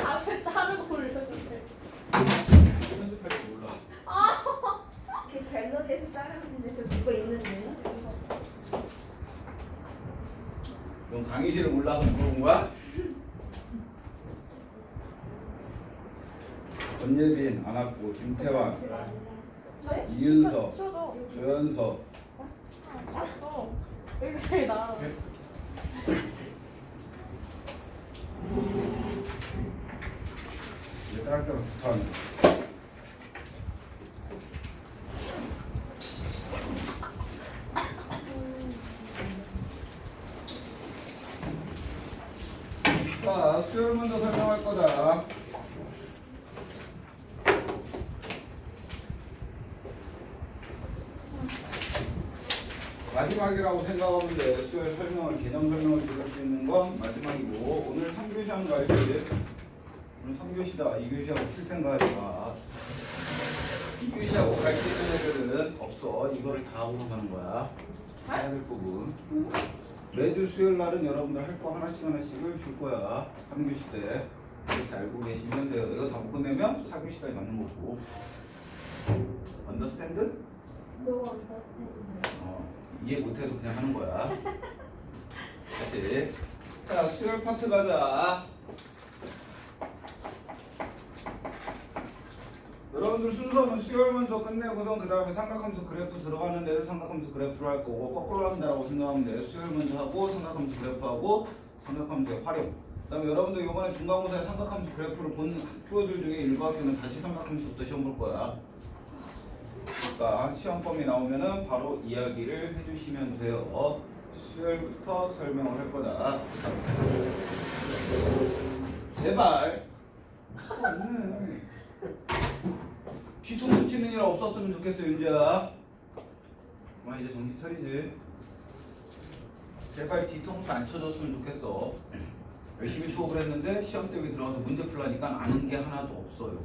앞에 자르고 올려주세요. 편집할 줄 몰라. 그 갤러리에서 자르는데 저 그거 있는데요? 넌 강의실을 올라가서 물어본 거야? 권예빈 안 왔고 김태환, 네? 이윤서, 저도. 조연서. 여기 제일 나아. 이제 따뜻하게 붙어하는 거. 자, 수열 먼저 설명할 거다. 마지막이라고 생각하면 돼. 수열 설명을, 개념 설명을 들을 수 있는 건 마지막이고, 오늘 3교시 하는 거 알지? 오늘 3교시다. 2교시하고 칠 생각하지마. 2교시하고 갈수 있는 애들은 없어. 이거를 다 하고 가는 거야. 해야 될 부분. 매주 수요일 날은 여러분들 할 거 하나씩을 줄 거야. 3교시 때. 이렇게 알고 계시면 돼요. 이거 다 못 끝내면 4교시까지 맞는 거고. 언더스탠드? No understand. 이해 못해도 그냥 하는 거야. 다시. 자, 수요일 파트 가자. 여러분들 순서는 수요일 먼저 끝내고선 그 다음에 삼각함수 그래프 들어가는 데를 삼각함수 그래프로 할 거고, 거꾸로 한다고 생각하면 돼. 수요일 먼저 하고 삼각함수 그래프하고 삼각함수의 활용. 그 다음에 여러분들 이번에 중간고사에 삼각함수 그래프를 본 학교들 중에 일부 학교는 다시 삼각함수부터 시험 볼 거야. 그러니까 시험 범위 나오면은 바로 이야기를 해주시면 돼요. 수요일부터 설명을 할 거다. 제발. 있네. 뒤통수 치는 일 없었으면 좋겠어, 윤재야. 그만 이제 정신 차리지. 제발 뒤통수 안 쳐줬으면 좋겠어. 열심히 수업을 했는데 시험 때문에 들어가서 문제 풀라니까 아는 게 하나도 없어요.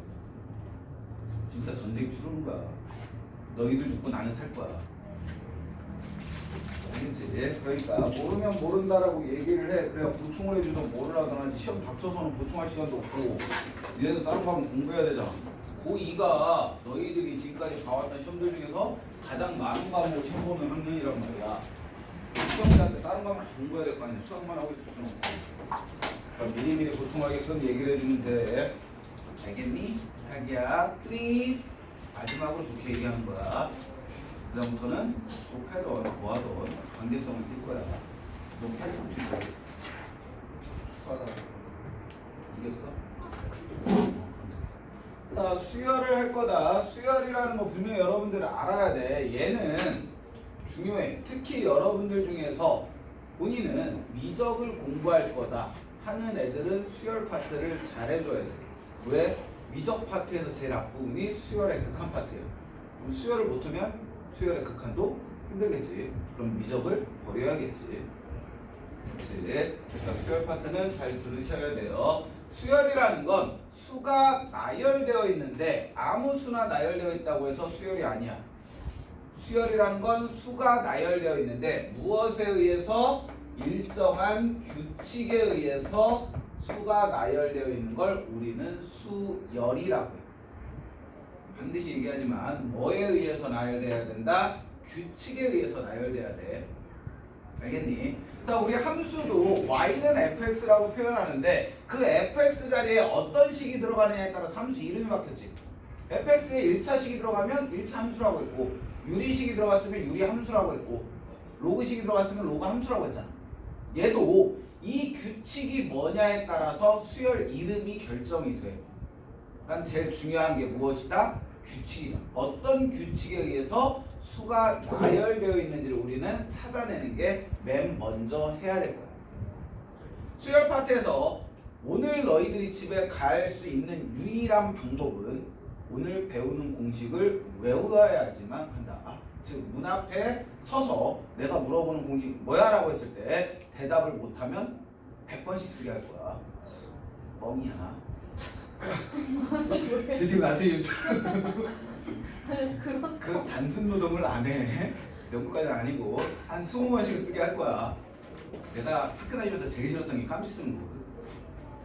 진짜 전쟁 치르는 거야. 너희들 죽고 나는 살 거야. 알겠지? 그러니까 모르면 모른다라고 얘기를 해. 그래야 보충을 해주든 뭐를 하든 하지. 시험 닥쳐서는 보충할 시간도 없고 니네도 다른 거 하면 공부해야 되잖아. 고2가 너희들이 지금까지 봐왔던 시험들 중에서 가장 많은 과목을 시험 보는 학년이란 말이야. 시험장한테 다른 거 하면 공부해야 될 거 아니야. 수학만 하고 있을 수는 없고. 그러니까 미리미리 보충하게끔 얘기를 해주면 돼. 알겠니? 자기야, please. 마지막으로 좋게 얘기하는 거야. 그 다음부터는 좁혀던 뭐하던 관계성을 띌 거야. 너 팔이 멈추니까 이겼어? 자, 수열을 할 거다. 수열이라는 거 분명히 여러분들은 알아야 돼. 얘는 중요해. 특히 여러분들 중에서 본인은 미적을 공부할 거다 하는 애들은 수열 파트를 잘해줘야 돼. 왜? 미적 파트에서 제일 앞부분이 수열의 극한 파트예요. 그럼 수열을 못하면 수열의 극한도 힘들겠지. 그럼 미적을 버려야겠지. 그렇지. 그러니까 수열 파트는 잘 들으셔야 돼요. 수열이라는 건 수가 나열되어 있는데 아무 수나 나열되어 있다고 해서 수열이 아니야. 수열이라는 건 수가 나열되어 있는데 무엇에 의해서? 일정한 규칙에 의해서 수가 나열되어 있는 걸 우리는 수열이라고 해요. 반드시 얘기하지만 뭐에 의해서 나열돼야 된다? 규칙에 의해서 나열돼야 돼. 알겠니? 자, 우리 함수도 y는 fx라고 표현하는데 그 fx 자리에 어떤 식이 들어가느냐에 따라서 함수 이름이 바뀌었지. fx에 1차식이 들어가면 1차 함수라고 했고 유리식이 들어갔으면 유리 함수라고 했고 로그식이 들어갔으면 로그 함수라고 했잖아. 얘도 이 규칙이 뭐냐에 따라서 수열 이름이 결정이 돼. 그러니까 제일 중요한 게 무엇이다? 규칙이다. 어떤 규칙에 의해서 수가 나열되어 있는지를 우리는 찾아내는 게 맨 먼저 해야 될 거야. 수열 파트에서 오늘 너희들이 집에 갈 수 있는 유일한 방법은 오늘 배우는 공식을 외워야지만 간다. 즉 문 앞에 서서 내가 물어보는 공식 뭐야? 라고 했을 때 대답을 못하면 100번씩 쓰게 할 거야. 뻥이야. 지금 나한테 그런 그 단순 노동을 안 해. 그 정도까지는 아니고 한 20번씩 쓰게 할 거야. 내가 학교 다니면서 제일 싫었던 게 깜지 쓰는 거거든.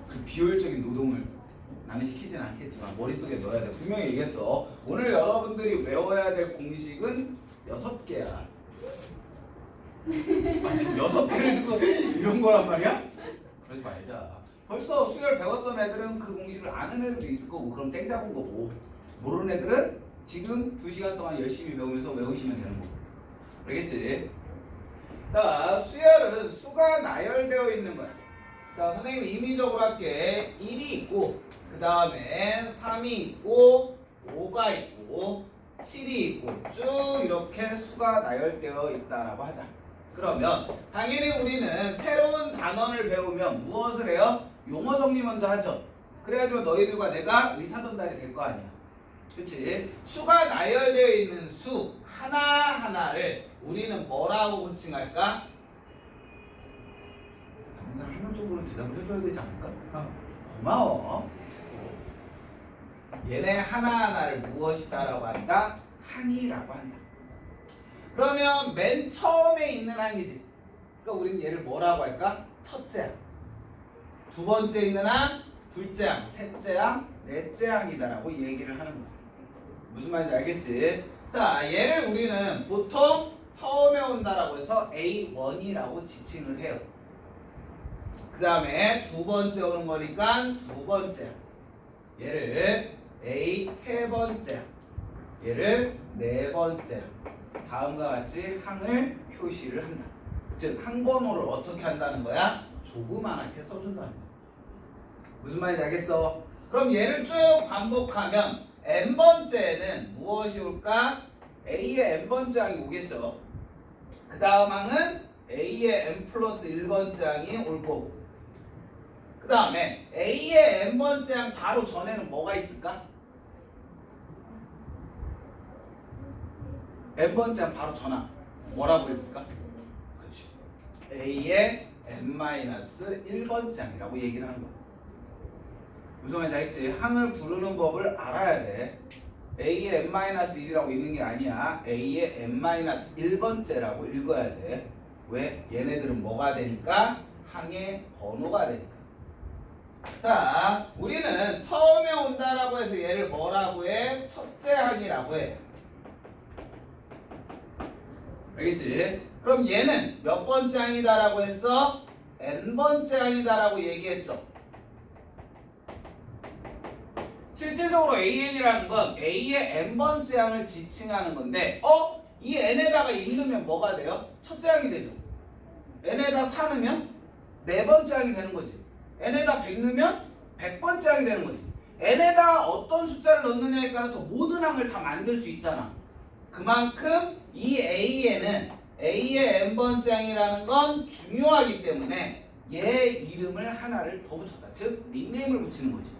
그 비효율적인 노동을 나는 시키지는 않겠지만 머릿속에 넣어야 돼. 분명히 얘기했어. 오늘 여러분들이 외워야 될 공식은 6개야. 아, 지금 6개를 듣고 이런 거란 말이야? 그러지 말자. 벌써 수열 배웠던 애들은 그 공식을 아는 애들도 있을 거고 그럼 땡 잡은 거고 모르는 애들은 지금 2시간 동안 열심히 배우면서 외우시면 되는 거고. 알겠지? 자, 수열은 수가 나열되어 있는 거야. 자, 선생님 임의적으로 할게. 1이 있고 그 다음에 3이 있고 5가 있고 7이 있고 쭉 이렇게 수가 나열되어 있다라고 하자. 그러면 당연히 우리는 새로운 단원을 배우면 무엇을 해요? 용어 정리 먼저 하죠. 그래야지만 너희들과 내가 의사 전달이 될 거 아니야. 그치? 수가 나열되어 있는 수 하나하나를 우리는 뭐라고 호칭할까? 당연히 한 명 정도는 대답을 해줘야 되지 않을까? 고마워. 얘네 하나하나를 무엇이다라고 한다? 항이라고 한다. 그러면 맨 처음에 있는 항이지. 그러니까 우리는 얘를 뭐라고 할까? 첫째 항. 두 번째 있는 항, 둘째 항, 셋째 항, 넷째 항이다라고 얘기를 하는 거야. 무슨 말인지 알겠지? 자, 얘를 우리는 보통 처음에 온다라고 해서 A1이라고 지칭을 해요. 그 다음에 두 번째 오는 거니까 두 번째 항. 얘를 A 세 번째 항. 얘를 네 번째 항. 다음과 같이 항을 표시를 한다. 즉 항번호를 어떻게 한다는 거야? 조그만하게 써준다는 거야. 무슨 말인지 알겠어? 그럼 얘를 쭉 반복하면 n번째는 무엇이 올까? A의 n번째 항이 오겠죠. 그 다음 항은 A의 n 플러스 1번째 항이 올 거고 그 다음에 A의 n번째 항 바로 전에는 뭐가 있을까? n번째 항 바로 전항 뭐라고 읽을까? 그렇지. A의 n-1번째 항이라고 얘기를 하는 거야. 무슨 말인지 알겠지? 항을 부르는 법을 알아야 돼. A의 n-1이라고 읽는 게 아니야. A의 n-1번째라고 읽어야 돼. 왜? 얘네들은 뭐가 되니까? 항의 번호가 되니까. 자, 우리는 처음에 온다라고 해서 얘를 뭐라고 해? 첫째 항이라고 해. 알겠지? 그럼 얘는 몇 번째 항이다라고 했어? n번째 항이다라고 얘기했죠. 실질적으로 AN이라는 건 A의 n번째 항을 지칭하는 건데 이 n에다가 1 넣으면 뭐가 돼요? 첫째 항이 되죠. n에다 4 넣으면 네 번째 항이 되는 거지. n에다 100 넣으면 100번째 항이 되는 거지. n에다 어떤 숫자를 넣느냐에 따라서 모든 항을 다 만들 수 있잖아. 그만큼 이 AN은 A의 n번째 항이라는 건 중요하기 때문에 얘 이름을 하나를 더 붙였다. 즉 닉네임을 붙이는 거지.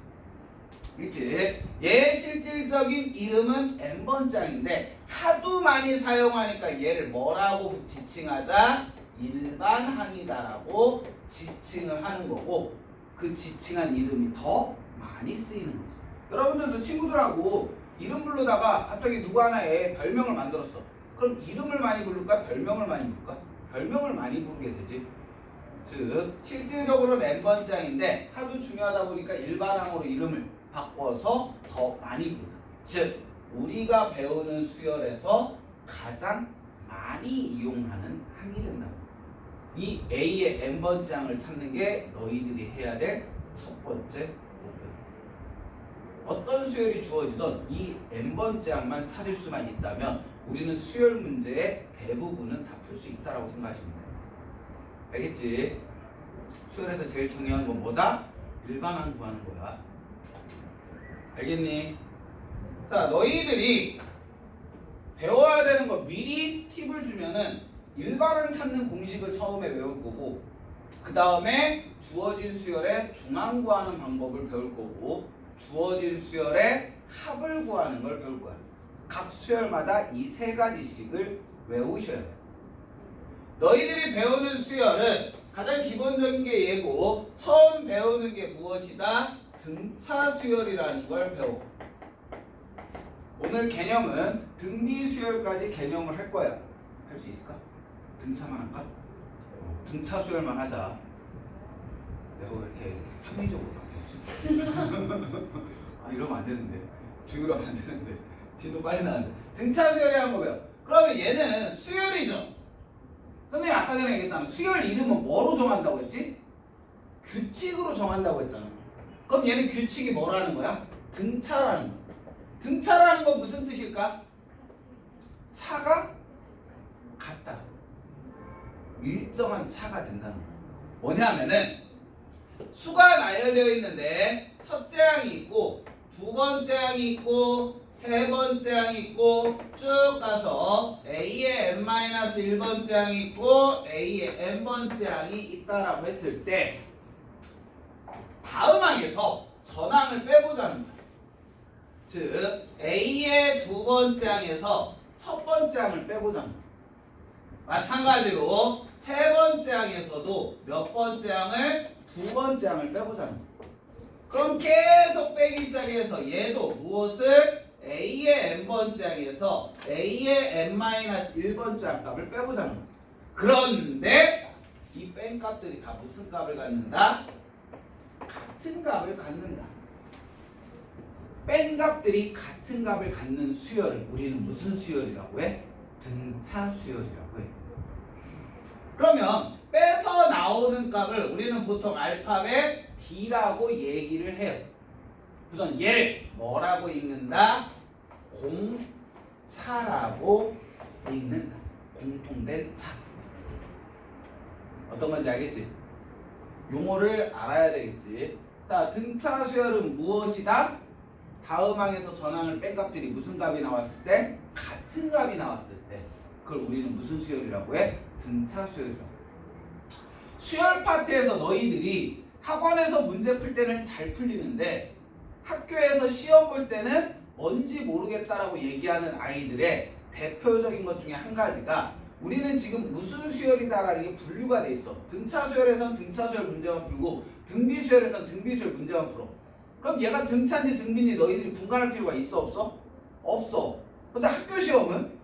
그렇지? 얘 실질적인 이름은 n번째 항인데 하도 많이 사용하니까 얘를 뭐라고 지칭하자? 일반 항이다라고 지칭을 하는 거고 그 지칭한 이름이 더 많이 쓰이는 거지. 여러분들도 친구들하고 이름 부르다가 갑자기 누구 하나에 별명을 만들었어. 그럼 이름을 많이 부를까? 별명을 많이 부를까? 별명을 많이 부르게 되지. 즉 실질적으로는 n번째 항인데 하도 중요하다 보니까 일반항으로 이름을 바꿔서 더 많이 부른다. 즉 우리가 배우는 수열에서 가장 많이 이용하는 항이 된다고. 이 A의 n번째 항을 찾는 게 너희들이 해야 될 첫 번째 목표다. 어떤 수열이 주어지던 이 n번째 항만 찾을 수만 있다면 우리는 수열 문제의 대부분은 다 풀 수 있다라고 생각하시면 돼요. 알겠지? 수열에서 제일 중요한 건 뭐다? 일반항 구하는 거야. 알겠니? 자, 너희들이 배워야 되는 거 미리 팁을 주면은 일반항 찾는 공식을 처음에 외울 거고 그 다음에 주어진 수열의 중항 구하는 방법을 배울 거고 주어진 수열의 합을 구하는 걸 배울 거야. 각 수열마다 이 세 가지씩을 외우셔야 돼. 너희들이 배우는 수열은 가장 기본적인 게 얘고 처음 배우는 게 무엇이다? 등차 수열이라는 걸 배워. 오늘 개념은 등비 수열까지 개념을 할 거야. 할 수 있을까? 등차만 할까? 등차 수열만 하자. 내가 왜 이렇게 합리적으로 바뀌었지? 아 이러면 안 되는데. 이러면 안 되는데. 진도 빨리 나왔는데. 등차 수열이라는 거예요. 그러면 얘는 수열이죠. 선생님 아까 전에 얘기했잖아. 수열 이름은 뭐로 정한다고 했지? 규칙으로 정한다고 했잖아. 그럼 얘는 규칙이 뭐라는 거야? 등차라는 거야. 등차라는 건 무슨 뜻일까? 차가 같다. 일정한 차가 된다는 거야. 뭐냐면은 수가 나열되어 있는데 첫째 항이 있고 두 번째 항이 있고 세 번째 항이 있고 쭉 가서 A의 n-1번째 항이 있고 A의 n번째 항이 있다라고 했을 때 다음 항에서 전항을 빼보자는 거야. 즉 A의 두 번째 항에서 첫 번째 항을 빼보자는 거야. 마찬가지로 세 번째 항에서도 몇 번째 항을? 두 번째 항을 빼보자는 거야. 그럼 계속 빼기 시작해서 얘도 무엇을? A의 n번째 항에서 A의 n-1번째 항 값을 빼보자는 거야. 그런데 이 뺀 값들이 다 무슨 값을 갖는다? 같은 값을 갖는다. 뺀 값들이 같은 값을 갖는 수열을 우리는 무슨 수열이라고 해? 등차 수열이라고 해. 그러면 빼서 나오는 값을 우리는 보통 알파벳 D라고 얘기를 해요. 우선 얘를 뭐라고 읽는다? 공차라고 읽는다. 공통된 차. 어떤 건지 알겠지? 용어를 알아야 되겠지. 자, 등차 수열은 무엇이다? 다음 항에서 전항을 뺀 값들이 무슨 값이 나왔을 때? 같은 값이 나왔을 때 그걸 우리는 무슨 수열이라고 해? 등차 수열이라고. 수열 파트에서 너희들이 학원에서 문제 풀 때는 잘 풀리는데 학교에서 시험 볼 때는 뭔지 모르겠다라고 얘기하는 아이들의 대표적인 것 중에 한 가지가 우리는 지금 무슨 수열이다라는 게 분류가 돼 있어. 등차 수열에서는 등차 수열 문제만 풀고 등비 수열에서는 등비 수열 문제만 풀어. 그럼 얘가 등차인지 등비인지 너희들이 분간할 필요가 있어 없어? 없어. 근데 학교 시험은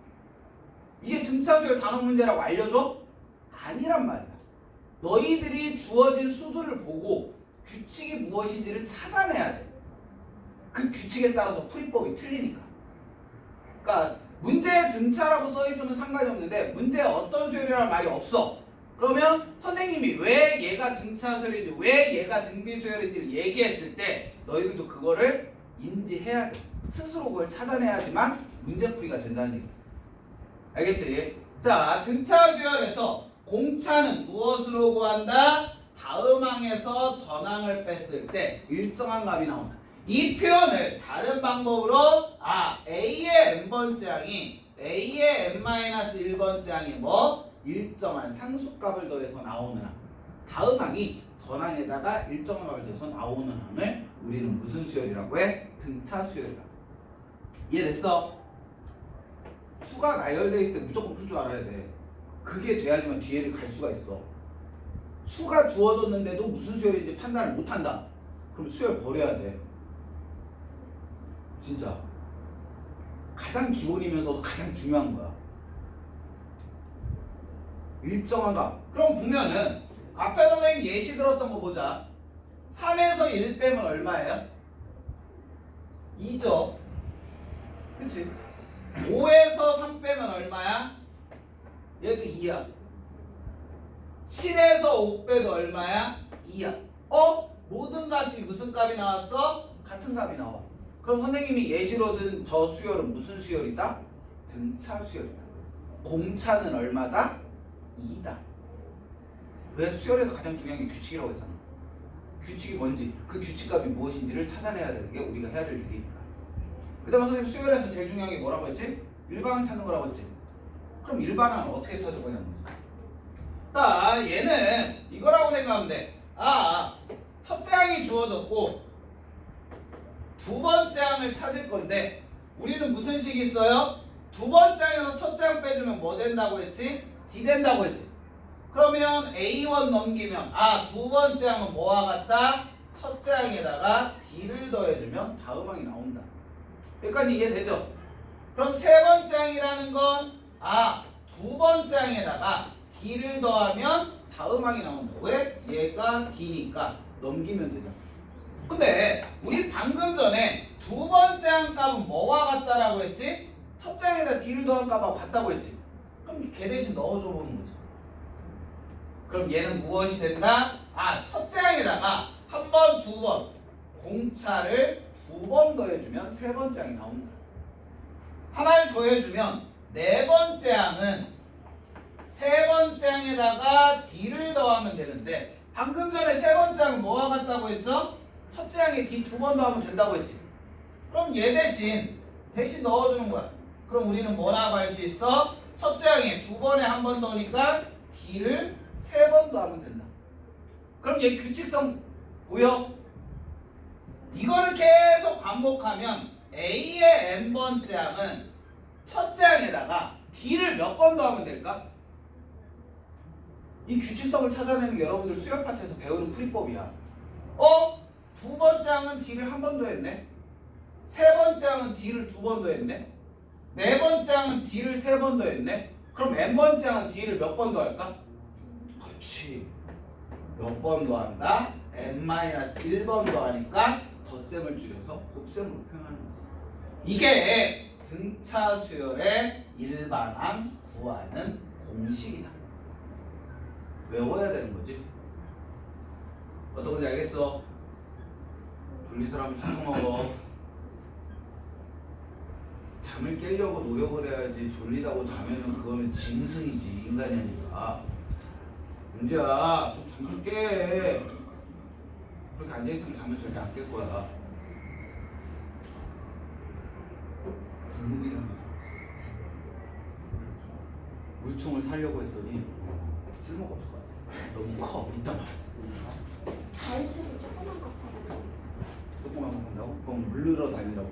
이게 등차 수열 단원 문제라고 알려줘? 아니란 말이야. 너희들이 주어진 수들을 보고 규칙이 무엇인지를 찾아내야 돼. 그 규칙에 따라서 풀이법이 틀리니까. 그러니까 문제에 등차라고 써있으면 상관이 없는데 문제에 어떤 수열이라는 말이 없어. 그러면 선생님이 왜 얘가 등차 수열인지 왜 얘가 등비 수열인지를 얘기했을 때 너희들도 그거를 인지해야 돼. 스스로 그걸 찾아내야지만 문제풀이가 된다는 얘기야. 알겠지? 자, 등차 수열에서 공차는 무엇으로 구한다? 다음 항에서 전항을 뺐을 때 일정한 값이 나온다. 이 표현을 다른 방법으로 A의 n번째 항이 A의 n-1번째 항이 뭐? 일정한 상수값을 더해서 나오는 항. 다음 항이 전항에다가 일정한 값을 더해서 나오는 항을 우리는 무슨 수열이라고 해? 등차 수열이라고. 이해됐어? 수가 나열되어 있을 때 무조건 풀 줄 알아야 돼. 그게 돼야지만 뒤에를 갈 수가 있어. 수가 주어졌는데도 무슨 수열인지 판단을 못한다. 그럼 수열 버려야 돼. 진짜 가장 기본이면서도 가장 중요한 거야. 일정한 값. 그럼 보면은 앞에 선생님 예시 들었던 거 보자. 3에서 1 빼면 얼마예요? 2죠. 그치? 5에서 3 빼면 얼마야? 얘도 2야. 7에서 5 빼도 얼마야? 2야. 모든 값이 무슨 값이 나왔어? 같은 값이 나와. 그럼 선생님이 예시로 든 저 수열은 무슨 수열이다? 등차 수열이다. 공차는 얼마다? 2다. 왜? 수열에서 가장 중요한 게 규칙이라고 했잖아. 규칙이 뭔지, 그 규칙값이 무엇인지를 찾아내야 되는 게 우리가 해야 될 일이니까. 그 다음에 선생님 수열에서 제일 중요한 게 뭐라고 했지? 일반항 찾는 거라고 했지. 그럼 일반항은 어떻게 찾을 거냐는 거지. 자, 얘는 이거라고 생각하면 돼. 첫째 항이 주어졌고 두 번째 항을 찾을 건데 우리는 무슨 식이 있어요? 두 번째 항에서 첫째 항 빼주면 뭐 된다고 했지? D 된다고 했지. 그러면 A1 넘기면 두 번째 항은 뭐와 같다? 첫째 항에다가 D를 더해주면 다음 항이 나온다. 여기까지 이해되죠? 그럼 세 번째 항이라는 건 두 번째 항에다가 D를 더하면 다음 항이 나온다. 왜? 얘가 D니까 넘기면 되죠. 근데 우리 방금 전에 두 번째 항 값은 뭐와 같다라고 했지? 첫째 항에다 D를 더한 값하고 같다고 했지. 그럼 걔 대신 넣어줘 보는 거지. 그럼 얘는 무엇이 된다? 아, 첫째 항에다가 한 번, 두 번 공차를 두 번 더해주면 세 번째 항이 나온다. 하나를 더해주면 네 번째 항은 세 번째 항에다가 D를 더하면 되는데 방금 전에 세 번째 항은 뭐와 같다고 했죠? 첫째 항에 D 두 번 더하면 된다고 했지. 그럼 얘 대신 넣어주는 거야. 그럼 우리는 뭐라고 할 수 있어? 첫째 항에 두 번에 한 번 더니까 D를 세 번 더하면 된다. 그럼 얘 규칙성 보여? 이거를 계속 반복하면 A의 n번째 항은 첫째 항에다가 D를 몇 번 더하면 될까? 이 규칙성을 찾아내는 게 여러분들 수열 파트에서 배우는 풀이법이야. 두 번째 항은 D를 한 번 더 했네. 세 번째 항은 D를 두 번 더 했네. 네 번째 항은 D를 세 번 더 했네. 그럼 n번째 항은 D를 몇 번 더 할까? 그렇지. 몇 번 더 한다? n-1번 더 하니까 덧셈을 줄여서 곱셈으로 표현하는 거지. 이게 등차 수열의 일반항 구하는 공식이다. 외워야 되는 거지. 어떤 건지 알겠어? 졸린 사람은 사탕 먹어. 잠을 깨려고 노력을 해야지. 졸리다고 자면은 그거는 짐승이지. 인간이 아니라. 문제야, 좀 잠 좀 깨. 그렇게 앉아있으면 잠을 절대 안 깰 거야. 굶음이라는 거야. 물총을 사려고 했더니 쓸모가 없을 것 같아. 너무 커. 있단 말이야. 자유식이 조그만 거 파고. 조금만 먹는다고? 그럼 물르러 다니라고.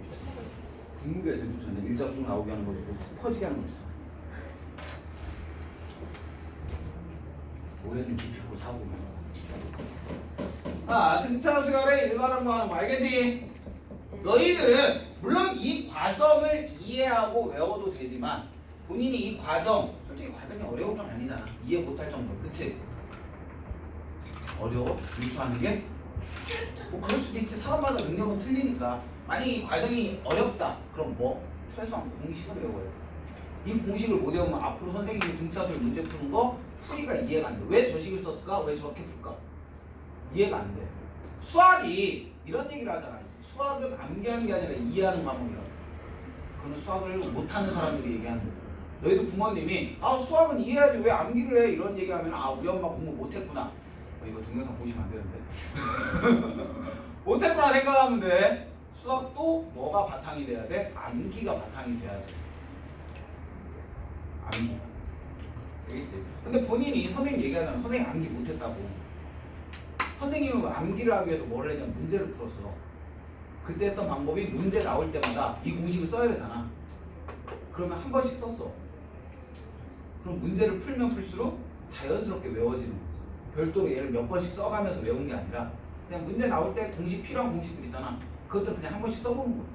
굶게 제일 좋잖아. 일자 쭉 나오게 하는 거고 훅 퍼지게 하는 거지. 오해는 깊이고 사고면. 등차 수열의 일반항 구하는 거 알겠니? 너희들은 물론 이 과정을 이해하고 외워도 되지만 본인이 이 과정, 솔직히 과정이 어려운 건 아니잖아. 이해 못할 정도로. 그치? 어려워? 유추하는 게? 뭐 그럴 수도 있지. 사람마다 능력은 틀리니까. 만약에 이 과정이 어렵다. 그럼 뭐? 최소한 공식을 외워야 돼. 이 공식을 못 외우면 앞으로 선생님이 등차수열 문제 푸는 거 풀이가 이해가 안 돼. 왜 저 식을 썼을까? 왜 저렇게 풀까? 이해가 안 돼. 수학이 이런 얘기를 하잖아. 수학은 암기하는 게 아니라 이해하는 과목이라고. 그건 수학을 못하는 사람들이 얘기하는 거야. 너희들 부모님이 수학은 이해해야지 왜 암기를 해? 이런 얘기하면 우리 엄마 공부 못했구나. 이거 동영상 보시면 안 되는데. 못했구나 생각하면 돼. 수학도 뭐가 바탕이 돼야 돼? 암기가 바탕이 돼야 돼. 암기. 알겠지? 근데 본인이 선생님 얘기하잖아. 선생님 암기 못했다고. 선생님은 암기를 하기 위해서 뭘 했냐면 문제를 풀었어. 그때 했던 방법이 문제 나올 때마다 이 공식을 써야 되잖아. 그러면 한 번씩 썼어. 그럼 문제를 풀면 풀수록 자연스럽게 외워지는 거지. 별도로 얘를 몇 번씩 써가면서 외우는 게 아니라 그냥 문제 나올 때 공식 필요한 공식들 있잖아. 그것도 그냥 한 번씩 써보는 거야.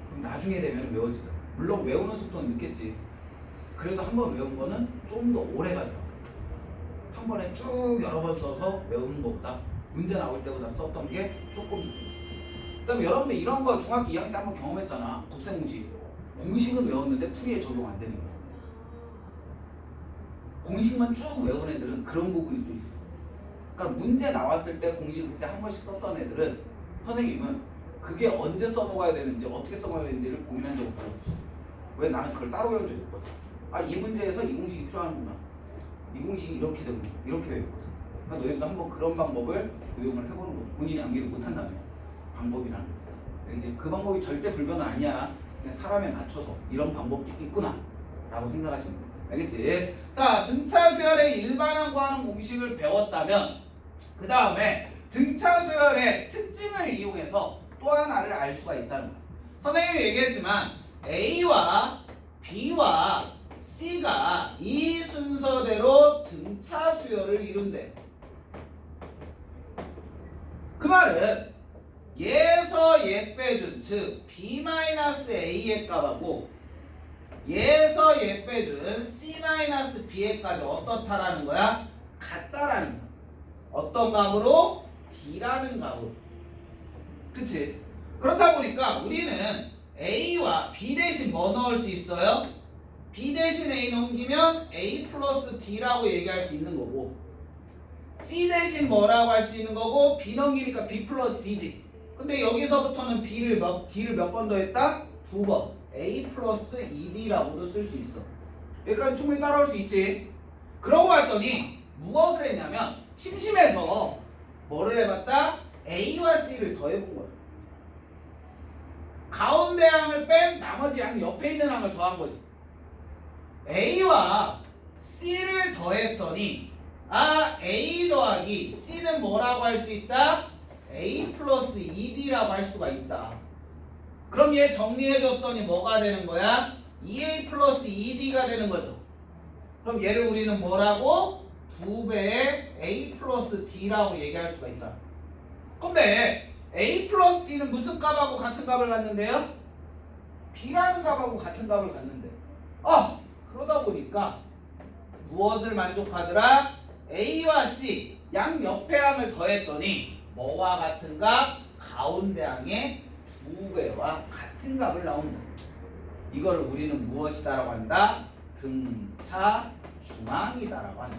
그럼 나중에 되면 외워지더라. 물론 외우는 속도는 늦겠지. 그래도 한 번 외운 거는 좀 더 오래 가더라고. 한 번에 쭉 여러 번 써서 외우는 것보다 문제 나올 때보다 썼던 게 조금. 그다음에 여러분들 이런 거 중학교 2학년 때 한번 경험했잖아. 곱셈 공식. 공식은 외웠는데 풀이에 적용 안 되는 거야. 공식만 쭉 외운 애들은 그런 부분이 또 있어. 그러니까 문제 나왔을 때 공식 그때 한 번씩 썼던 애들은 선생님은 그게 언제 써먹어야 되는지 어떻게 써먹어야 되는지를 고민한 적 없어. 왜 나는 그걸 따로 외운 적이 없거든. 이 문제에서 이 공식이 필요하는구나. 이 공식이 이렇게 되고 이렇게 외우거든. 그러니까 너희도 한번 그런 방법을 도용을 해보는 거. 본인이 암기를 못한다면 방법이라는 거지. 이제 그 방법이 절대 불변은 아니야. 그냥 사람에 맞춰서 이런 방법도 있구나 라고 생각하시면 돼. 알겠지? 자, 등차 수열의 일반항 구하는 공식을 배웠다면 그 다음에 등차 수열의 특징을 이용해서 또 하나를 알 수가 있다는 거야. 선생님이 얘기했지만 A와 B와 C가 이 순서대로 등차 수열을 이룬대. 그 말은 얘에서 얘 빼준 즉 B-A의 값하고 얘에서 얘 빼준 C-B의 값이 어떻다라는 거야? 같다라는 거. 어떤 값으로? D라는 값으로. 그치? 그렇다 보니까 우리는 A와 B 대신 뭐 넣을 수 있어요? B 대신 A 넘기면 A 플러스 D라고 얘기할 수 있는 거고, C 대신 뭐라고 할 수 있는 거고, B 넘기니까 B 플러스 D지. 근데 여기서부터는 D를 몇 번 더했다? 2번. A 플러스 2D라고도 쓸 수 있어. 여기까지 충분히 따라올 수 있지. 그러고 봤더니 무엇을 했냐면 심심해서 뭐를 해봤다? A와 C를 더해본 거야. 가운데 항을 뺀 나머지 양 옆에 있는 항을 더한 거지. A와 C를 더했더니 A 더하기 C는 뭐라고 할 수 있다? A 플러스 2D라고 할 수가 있다. 그럼 얘 정리해줬더니 뭐가 되는 거야? 2A 플러스 2D가 되는 거죠. 그럼 얘를 우리는 뭐라고? 2배의 A 플러스 D라고 얘기할 수가 있잖아. 근데 A 플러스 D는 무슨 값하고 같은 값을 갖는데요? B라는 값하고 같은 값을 갖는데, 그러다 보니까 무엇을 만족하더라? A와 C 양 옆에 항을 더했더니 뭐와 같은 값? 가운데 항의 2배와 같은 값을 나온다. 이걸 우리는 무엇이다라고 한다? 등차 중앙이다라고 한다.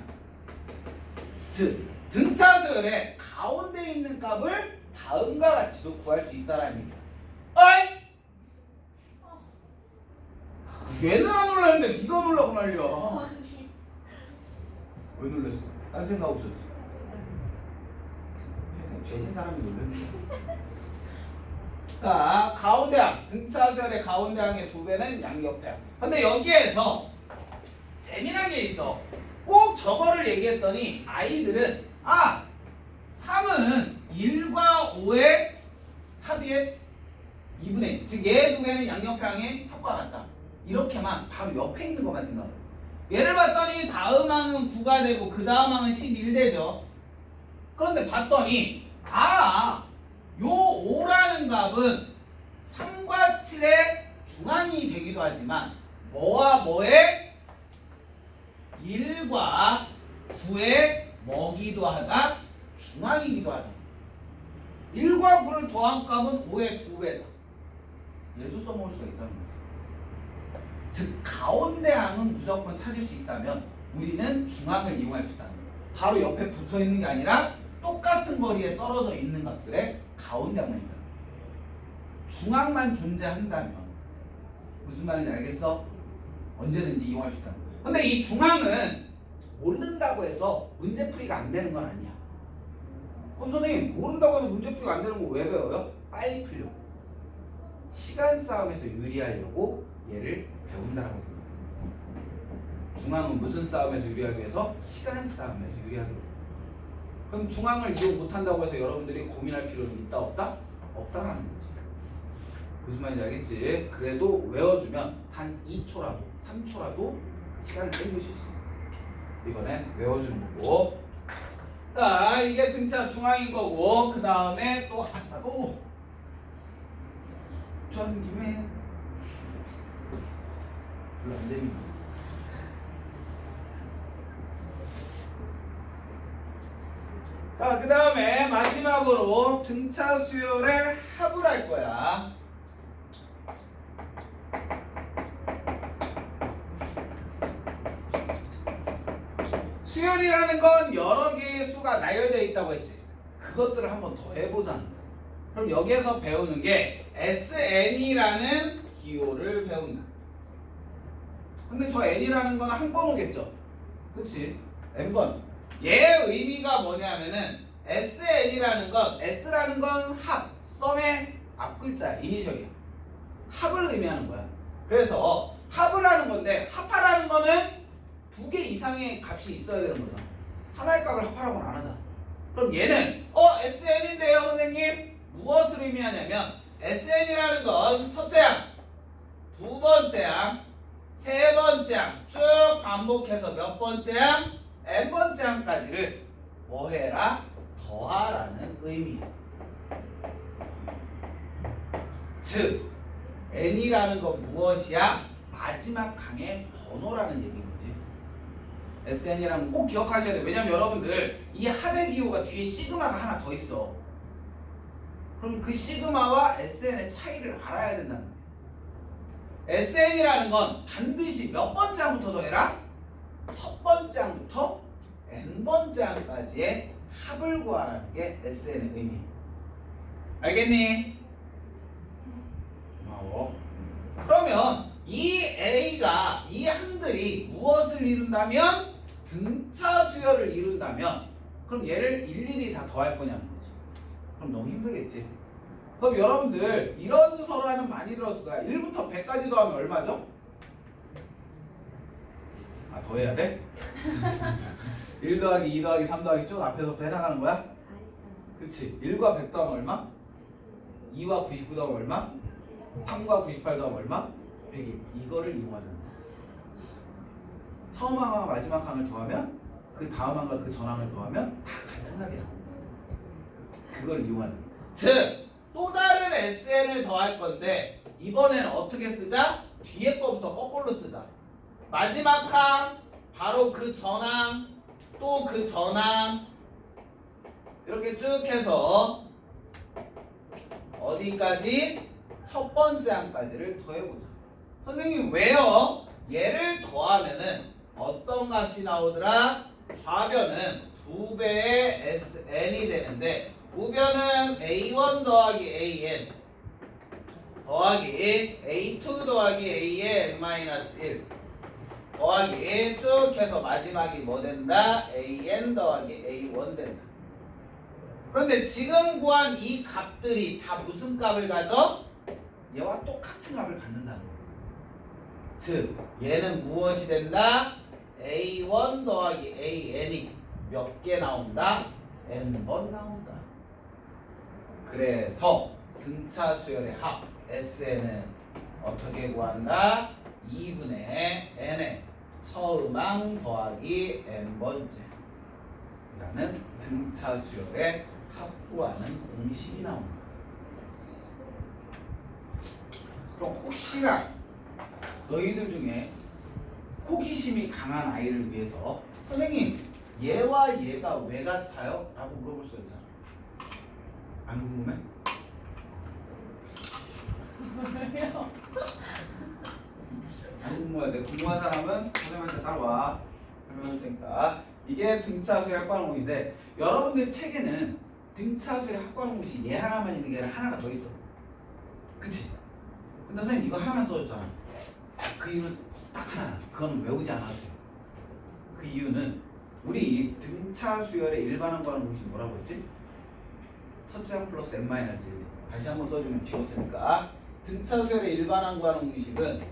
즉 등차서열의 가운데 있는 값을 다음과 같이도 구할 수 있다라는 얘기야. 어이? 얘는 안 놀랐는데 네가 놀라고 난리야. 아니. 왜 놀랐어? 딴 생각 없었지? 죄진 사람이 놀랐네. 자, 가운데 항, 등차수열의 가운데 항의 2배는 양옆에 항. 근데 여기에서 재미난 게 있어. 꼭 저거를 얘기했더니 아이들은 3은 1과 5의 합의 2분의 1. 즉 얘 2배는 양옆에 항의 합과 같다. 이렇게만 바로 옆에 있는 것만 생각해. 얘를 봤더니 다음 항은 9가 되고 그 다음 항은 11 되죠. 그런데 봤더니 요 5라는 값은 3과 7의 중앙이 되기도 하지만 뭐와 뭐의 1과 9의 뭐기도 하다? 중앙이기도 하잖아. 1과 9를 더한 값은 5의 2배다. 얘도 써먹을 수가 있다는 거죠. 즉 가운데 항은 무조건 찾을 수 있다면 우리는 중앙을 이용할 수 있다는 거예요. 바로 옆에 붙어 있는 게 아니라 똑같은 거리에 떨어져 있는 것들의 가운데 항만 있다. 중앙만 존재한다면 무슨 말인지 알겠어? 언제든지 이용할 수 있다. 근데 이 중앙은 모른다고 해서 문제풀이가 안 되는 건 아니야. 그럼 선생님 모른다고 해서 문제풀이가 안 되는 거 왜 배워요? 빨리 풀려고. 시간 싸움에서 유리하려고 얘를 배운다고 생각해요. 중앙은 무슨 싸움에서 유리하기 위해서? 시간 싸움에서 유리하기 위해서. 그럼 중앙을 이용 못한다고 해서 여러분들이 고민할 필요는 있다 없다? 없다라는 거지. 무슨 말인지 알겠지? 그래도 외워주면 한 2초라도 3초라도 시간을 땡길 수 있어. 이번엔 외워주는 거고. 자, 이게 등차 중앙인 거고, 그 다음에 또 한다고 전 김에 별로 안 재밌네. 자, 그 다음에 마지막으로 등차 수열의 합을 할 거야. 수열이라는 건 여러 개의 수가 나열되어 있다고 했지. 그것들을 한번 더 해보자는 거야. 그럼 여기에서 배우는 게 SN이라는 기호를 배운다. 근데 저 N이라는 건 한 번호겠죠? 그치? N번. 얘의 의미가 뭐냐면은 SN이라는 건, S라는 건 합, 썸의 앞글자야, 이니셜이야. 합을 의미하는 거야. 그래서 합을 하는 건데, 합하라는 거는 2개 이상의 값이 있어야 되는 거잖아. 하나의 값을 합하라고는 안 하잖아. 그럼 얘는 SN인데요 선생님? 무엇을 의미하냐면 SN이라는 건 첫째 항, 두 번째 항, 세 번째 항 쭉 반복해서 몇 번째 항? n번째 항까지를 뭐 해라? 더하라는 의미야. 즉 n이라는 건 무엇이야? 마지막 항의 번호라는 얘기인 거지. SN이라는 거 꼭 기억하셔야 돼요. 왜냐면 여러분들 이 합의 기호가 뒤에 시그마가 하나 더 있어. 그럼 그 시그마와 SN의 차이를 알아야 된다는 거예요. SN이라는 건 반드시 몇 번째 항부터 더해라? 첫 번째 항부터 n번째 항까지의 합을 구하라는 게 SN의 의미예요. 알겠니? 고마워. 그러면 이 A가 이 항들이 무엇을 이룬다면 등차 수열을 이룬다면 그럼 얘를 일일이 다 더할 거냐는 거지. 그럼 너무 힘들겠지. 그럼 여러분들 이런 설화는 많이 들었을 거야. 1부터 100까지 더하면 얼마죠? 아 더해야 돼? 1 더하기 2 더하기 3 더하기 쭉 앞에서부터 해나가는 거야? 아니잖아. 그치. 1과 100 더하면 얼마? 2와 99 더하면 얼마? 3과 98 더하면 얼마? 100이. 이거를 이용하잖아. 처음 항과 마지막 항을 더하면 그 다음 항과 그 전 항을 더하면 다 같은 합이야. 그걸 이용하는 거야. 즉 또 다른 SN을 더할 건데 이번에는 어떻게 쓰자? 뒤에 거부터 거꾸로 쓰자. 마지막 항 바로 그 전항 또 그 전항 이렇게 쭉 해서 어디까지? 첫 번째 항까지를 더해보자. 선생님 왜요? 얘를 더하면은 어떤 값이 나오더라? 좌변은 2배의 SN이 되는데 우변은 A1 더하기 AN 더하기 A2 더하기 AN-1 더하기 쭉 해서 마지막이 뭐 된다? AN 더하기 A1 된다. 그런데 지금 구한 이 값들이 다 무슨 값을 가져? 얘와 똑같은 값을 갖는다는 거예요. 즉 얘는 무엇이 된다? A1 더하기 AN이 몇 개 나온다? N번 나온다. 그래서 등차 수열의 합 SN은 어떻게 구한다? 2분의 n의 처음 항 더하기 n번째 라는 등차 수열의 합 구하는 공식이 나옵니다. 그럼 혹시나 너희들 중에 호기심이 강한 아이를 위해서 선생님 얘와 얘가 왜 같아요? 라고 물어볼 수 있잖아. 안 궁금해? 왜요? 안 궁금한데 궁금한 사람은 선생님한테 따라와. 설명할 테니까. 이게 등차수의 합관공인데 여러분들 책에는 등차수의 합관공식 얘 하나만 있는 게 아니라 하나가 더 있어. 그치? 근데 선생님 이거 하나만 써줬잖아. 그 이유는 딱 하나. 그건 외우지 않아도 돼. 그 이유는 우리 등차수열의 일반항과는 공식 뭐라고 했지? 첫째 항 플러스 n-1 다시 한번 써주면 지웠으니까 등차수열의 일반항과는 공식은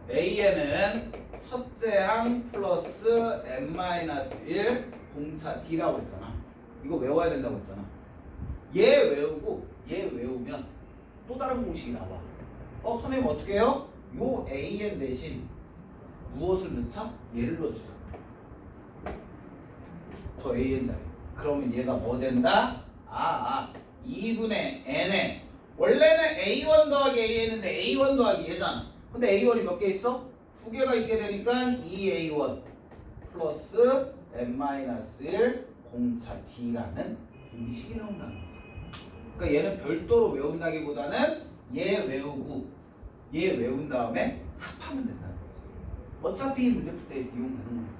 AN은 첫째 항 플러스 n-1 공차 D라고 했잖아. 이거 외워야 된다고 했잖아. 얘 외우고 얘 외우면 또 다른 공식이 나와. 선생님 어떻게 해요? 요 AN 대신 무엇을 넣자? 얘를 넣어주자. 저 AN 자리. 그러면 얘가 뭐 된다? 2분의 n에 원래는 A1 더하기 AN인데 A1 더하기 얘잖아. 근데 A1이 몇 개 있어? 2개가 있게 되니까 2A1 플러스 n-1 공차 D라는 공식이 나온다는 거지. 그러니까 얘는 별도로 외운다기보다는 얘 외우고 얘 외운 다음에 합하면 된다는 거지. 어차피 문제 풀 때 이용되는 겁니다.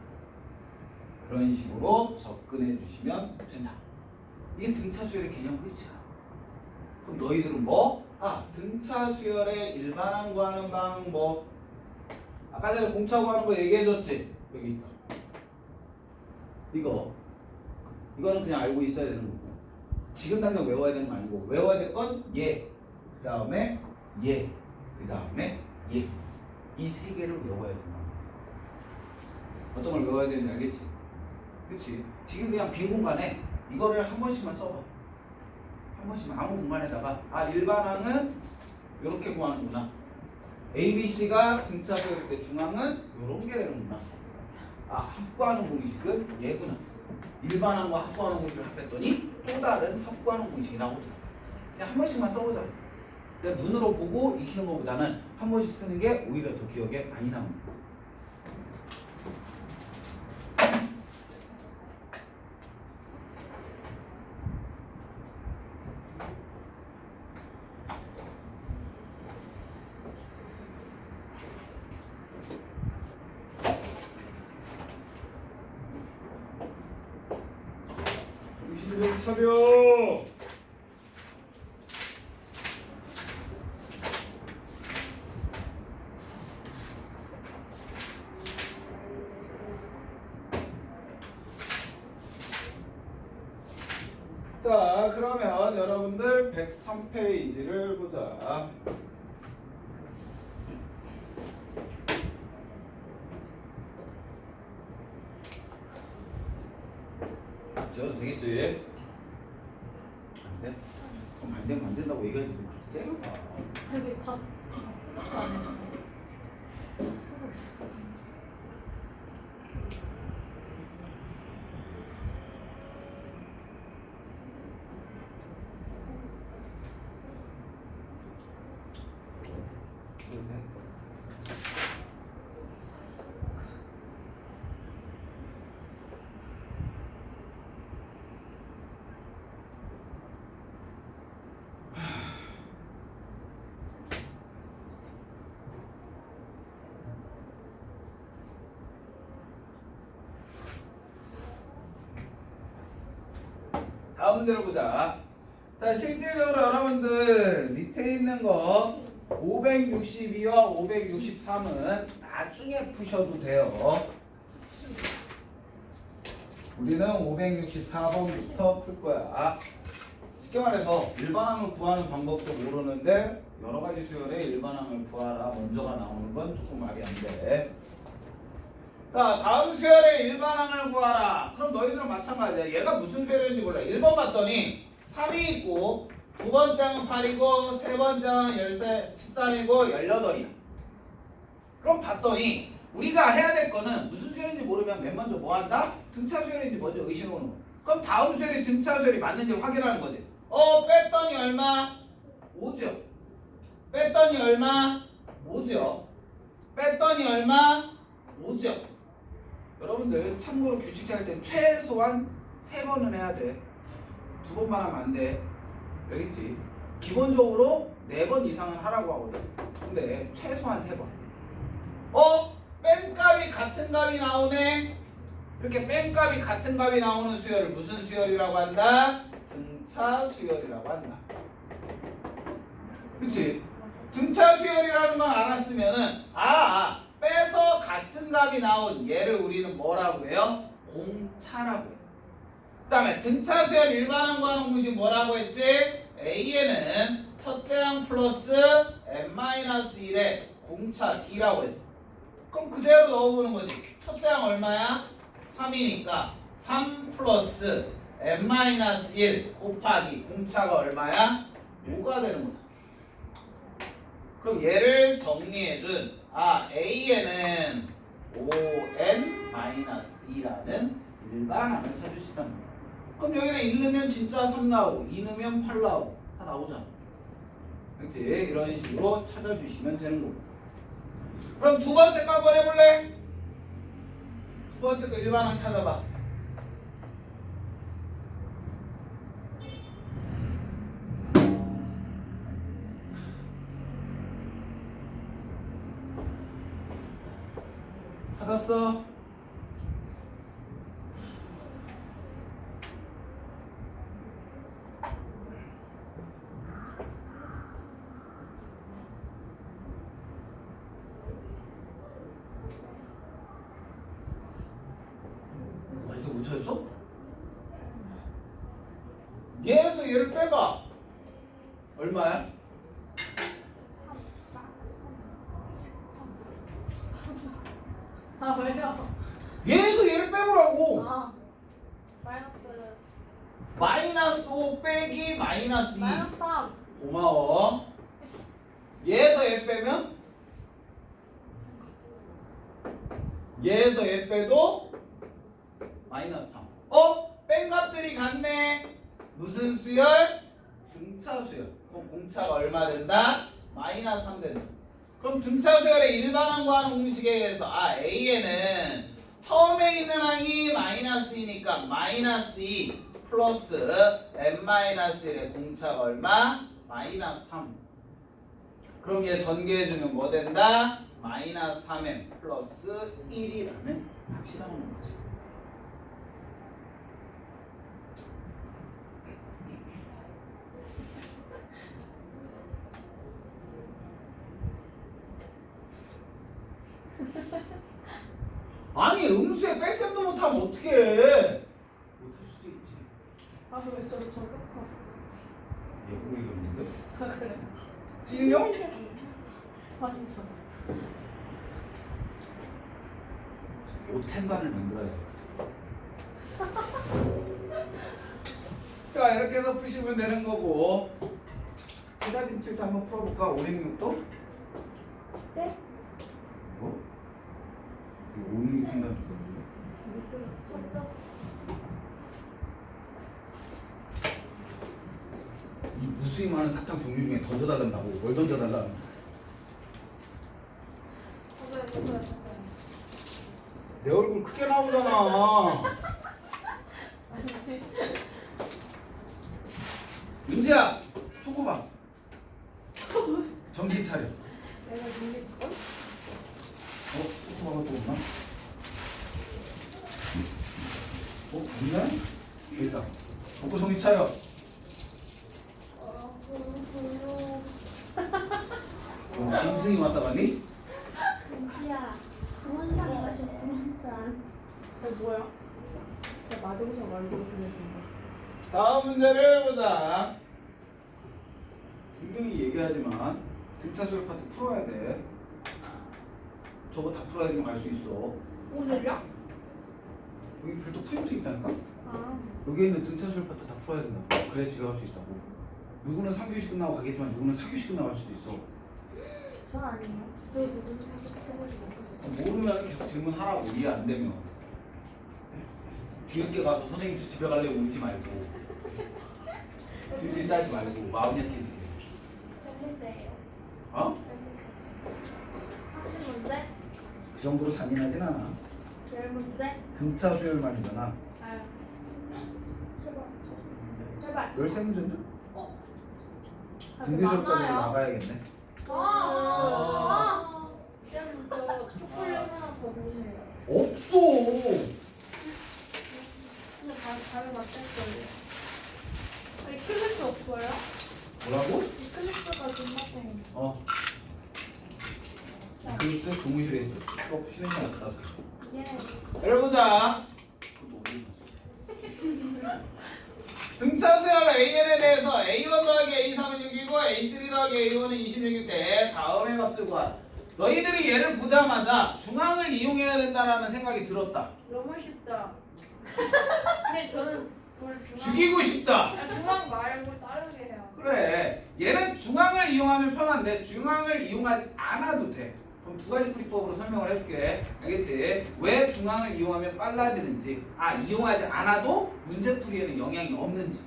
그런 식으로 접근해 주시면 된다. 이게 등차 수열의 개념 끝이야. 그럼 너희들은 뭐? 등차 수열의 일반항 구하는 방법. 아까 전에 공차 구하는 거 얘기해줬지? 여기 있다. 이거는 그냥 알고 있어야 되는 거고. 지금 당장 외워야 되는 거 아니고 외워야 될 건 얘, 그 다음에 얘, 그 다음에 얘. 이 세 개를 외워야 된다. 어떤 걸 외워야 되는지 알겠지? 그치? 지금 그냥 빈 공간에 이거를 한 번씩만 써봐. 한 번씩만 아무 공간에다가 일반항은 이렇게 구하는구나. ABC가 등차 수열일 때 중항은 이런 게 되는구나. 합구하는 공식은 얘구나. 일반항과 합구하는 공식을 합했더니 또 다른 합구하는 공식이 나오더라. 그냥 한 번씩만 써보자. 그냥 눈으로 보고 익히는 것보다는 한 번씩 쓰는 게 오히려 더 기억에 많이 남습니다. 정신 좀 차려. 자, 그러면 여러분들 103페이지를 보자. 지워도 되겠지? 안 돼? 그럼 안 되면 안 된다고 얘기하지 뭐 그렇게 때려봐. 여기 다 쓰고 안 해. 다 쓰고 있어. 다음 문제를 보자. 자, 실질적으로 여러분들 밑에 있는 거 562와 563은 나중에 푸셔도 돼요. 우리는 564번부터 풀 거야. 쉽게 말해서 일반항을 구하는 방법도 모르는데 여러 가지 수열에 일반항을 구하라 먼저가 나오는 건 조금 말이 안 돼. 자, 다음 수열의 일반항을 구하라. 그럼 너희들은 마찬가지야. 얘가 무슨 수열인지 몰라. 1번 봤더니 3이 있고 두 번째는 8이고 세 번째는 13이고 18이야. 그럼 봤더니 우리가 해야 될 거는 무슨 수열인지 모르면 맨 먼저 뭐 한다? 등차 수열인지 먼저 의심해보는 거야. 그럼 다음 수열이 등차 수열이 맞는지 확인하는 거지. 뺐더니 얼마? 5죠. 뺐더니 얼마? 5죠. 뺐더니 얼마? 5죠. 여러분들 참고로 규칙 찾을 땐 최소한 3번은 해야 돼. 2번만 하면 안 돼. 알겠지? 기본적으로 4번 이상은 하라고 하거든. 근데 최소한 3번. 뺀값이 같은 값이 나오네. 이렇게 뺀값이 같은 값이 나오는 수열을 무슨 수열이라고 한다? 등차 수열이라고 한다. 그치? 등차 수열이라는 건 알았으면은 빼서 같은 값이 나온 얘를 우리는 뭐라고 해요? 공차라고 해요. 그 다음에 등차 수열 일반항 구하는 공식 뭐라고 했지? A에는 첫째 항 플러스 n-1의 공차 D라고 했어. 그럼 그대로 넣어보는 거지. 첫째 항 얼마야? 3이니까 3 플러스 n-1 곱하기 공차가 얼마야? 5가 되는 거죠. 그럼 얘를 정리해준 A에는 5n-2라는 일반항을 찾을 수 있단 말이야. 그럼 여기는 1 넣으면 진짜 3 나오고 2 넣으면 8 나오고 다 나오잖아. 그치? 이런 식으로 찾아주시면 되는 거고. 그럼 두 번째 거 한번 해볼래? 두 번째 거 일반항 찾아봐. 찾았어? 아직도 못 찾았어? 얘에서 얘를 빼봐. 얼마야? 왜요? 얘에서 얘를 빼보라고. 마이너스 마이너스 5 빼기 마이너스 2. 마이너스 3. 고마워. 얘에서 얘 빼면? 얘에서 얘 빼도 마이너스 3. 뺀 값들이 같네. 무슨 수열? 등차 수열. 그럼 공차가 얼마 된다? 마이너스 3 된다. 그럼 등차 수열의 일반항 구하는 공식에 의해서 A에는 처음에 있는 항이 마이너스 2니까 마이너스 2 플러스 n-1의 공차가 얼마? 마이너스 3. 그럼 얘 전개해주면 뭐 된다? 마이너스 3n 플러스 1이라는 값이 나오는 거지. 음수에 뺄셈도 못하면 어떡해. 못할 수도 있지. 아, 왜 저를 저격하세요? 예쁘게 그렸는데? 아, 그래. 찔려? 완전. 오텐반을 만들어야 되겠어. 자, 이렇게 해서 푸시면 되는 거고. 피라빈틸도 한번 풀어볼까? 566도? 네? 뭐? 566 푼다는 거. 이 무수히 많은 사탕 종류 중에 던져달란다고. 뭘 던져달라는 거야? 내 얼굴 크게 나오잖아. 윤지야, 초코바. 정신 차려. 내가 믿을걸? 초코바가 또 없나? 없네? 있다. 먹고 정신 차려. 짐승이 왔다 갔니? 은지야, 구원산 마셔, 구원산. 이거 뭐야? 진짜 마동석 얼굴 그려진 거. 다음 문제를 보자. 분명히 얘기하지만 등차수열 파트 풀어야 돼. 저거 다 풀어야지만 갈 수 있어. 오늘요? 여기 별도 프린트 있다니까? 아, 여기 있는 등차수열 파트 다 풀어야 된다고. 그래야 집에 갈 수 있다고. 누구는 3교시 끝나고 가겠지만 누구는 4교시 끝나고 갈 수도 있어. 저 아니에요? 왜 누구는 사귀어가지고 먹었어? 모르면 계속 질문하라고. 이해 안 되면. 뒤늦게 가서 선생님 저 집에 갈래 울지 말고. 질질 짜지 말고 마음 약해지게. 몇 문제예요? 어? 30문제? 그 정도로 잔인하진 않아. 10문제? 등차 수열만이잖아. 아유. 제발. 13문제인데? 어. 등교시험까지 나가야겠네. 쌤, 저 초콜릿 하나 더 주세요. 없어. 근데 잘 맞을걸요. 이클립스 없어요? 뭐라고? 이클립스가 존맛탱이. 글쎄 교무실에 있어. 수업 쉬는 게 낫다. 예. 열어보자. 등차 수열 AN에 대해서 A1 더하기 A3은 6이고 A3 더하기 A1은 26일 때 다음의 값을 구하라. 너희들이 얘를 보자마자 중앙을 이용해야 된다는 생각이 들었다. 너무 쉽다. 근데 저는 그걸 죽이고 싶다. 중앙 말고 다르게 해요. 그래, 얘는 중앙을 이용하면 편한데 중앙을 이용하지 않아도 돼. 그럼 두 가지 풀이법으로 설명을 해줄게. 알겠지? 왜 중앙을 이용하면 빨라지는지, 이용하지 않아도 문제풀이에는 영향이 없는지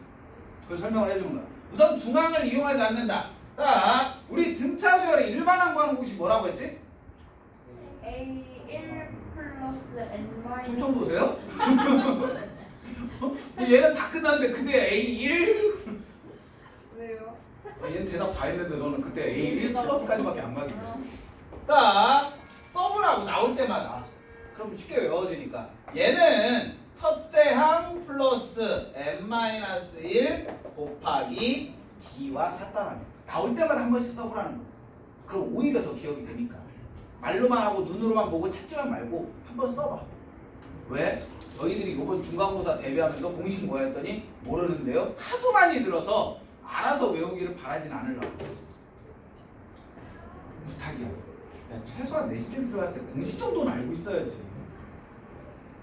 그걸 설명을 해주는 거야. 우선 중앙을 이용하지 않는다. 자, 우리 등차 수열의 일반항 구하는 곳이 뭐라고 했지? A1 플러스 N 마이너스. 충청도세요? 얘는 다 끝났는데 그때 A1 왜요? 얘는 대답 다 했는데 너는 그때 A1 플러스까지밖에 안 가게 됐어. 자, 써보라고 나올 때마다. 그럼 쉽게 외워지니까. 얘는 첫째 항 플러스 n-1 곱하기 d와 같다라는 거. 나올 때마다 한 번씩 써보라는 거. 그럼 오히려 더 기억이 되니까. 말로만 하고 눈으로만 보고 찾지만 말고 한번 써봐. 왜? 너희들이 이번 중간고사 대비하면서 공식 뭐 했더니 모르는데요. 하도 많이 들어서 알아서 외우기를 바라진 않으려고. 부탁이야. 야, 최소한 내 시즌 들어갔을 때 공식 정도는 알고 있어야지.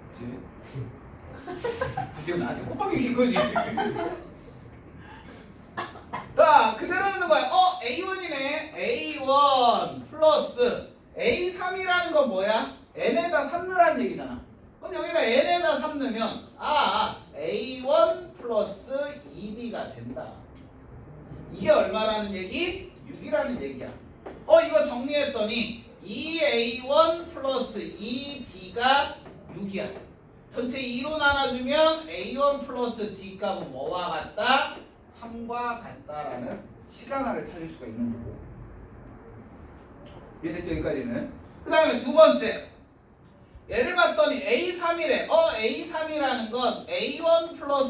그치? 지금 나한테 콧방귀 낀 거지? 자, 그대로 있는 거야. A1이네. A1 플러스 A3이라는 건 뭐야? n에다 3 넣으라는 얘기잖아. 그럼 여기다 n에다 3 넣으면 A1 플러스 2D가 된다. 이게 얼마라는 얘기? 6이라는 얘기야. 이거 정리했더니 2A1 플러스 2D가 6이야. 전체 2로 나눠주면 A1 플러스 D 값은 뭐와 같다? 3과 같다라는 시간화를 찾을 수가 있는 거고. 이해됐죠? 여기까지는. 그 다음에 두 번째. 얘를 봤더니 A3이래. A3이라는 건 A1 플러스